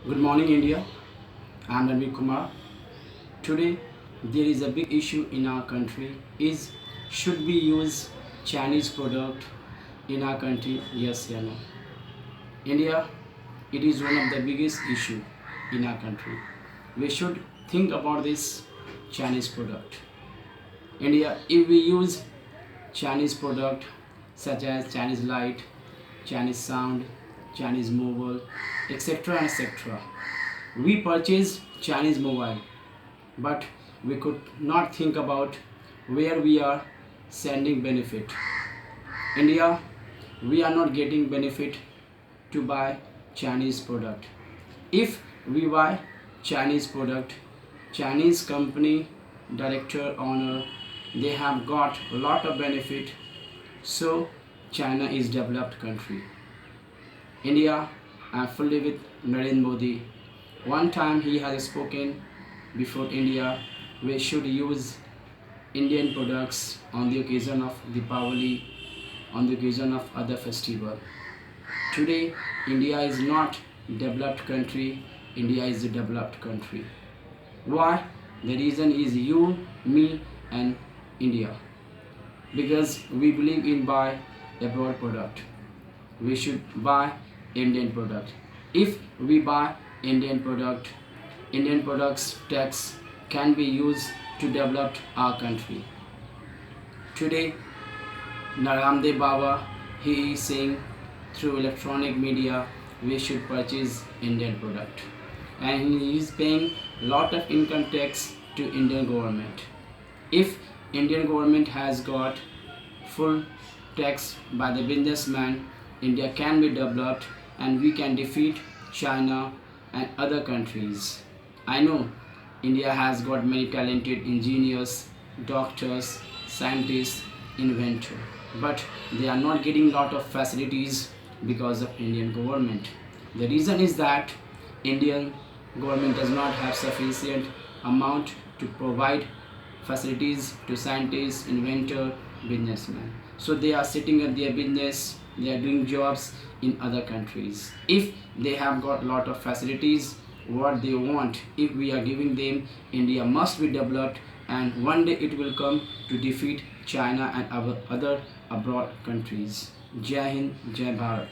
Good morning, India. I'm Ranveer Kumar. Today, there is a big issue in our country: is should we use Chinese product in our country? Yes or no? India, it is one of the biggest issue in our country. We should think about this Chinese product. India, if we use Chinese product such as Chinese light, Chinese sound, Chinese mobile, etc., etc., we purchase Chinese mobile, but we could not think about where we are sending benefit. India, we are not getting benefit to buy Chinese product. If we buy Chinese product, Chinese company director owner, they have got a lot of benefit. So China is developed country. India, I fully with Narendra Modi. One time he has spoken before India, we should use Indian products on the occasion of Deepavali, on the occasion of other festival. Today, India is not developed country. India is a developed country. Why? The reason is you, me, and India. Because we believe in buy abroad product. We should buy Indian product. If we buy Indian products tax can be used to develop our country. Today, Naramdev Baba, he is saying through electronic media we should purchase Indian product, and he is paying lot of income tax to Indian government. If Indian government has got full tax by the businessman, India can be developed and we can defeat China and other countries. I know India has got many talented engineers, doctors, scientists, inventors, but they are not getting lot of facilities because of Indian government. The reason is that Indian government does not have sufficient amount to provide facilities to scientists, inventor, businessmen. So they are sitting at their business, they are doing jobs in other countries. If they have got lot of facilities, what they want, if we are giving them, India must be developed, and one day it will come to defeat China and our other abroad countries. Jai Hind, Jai Bharat.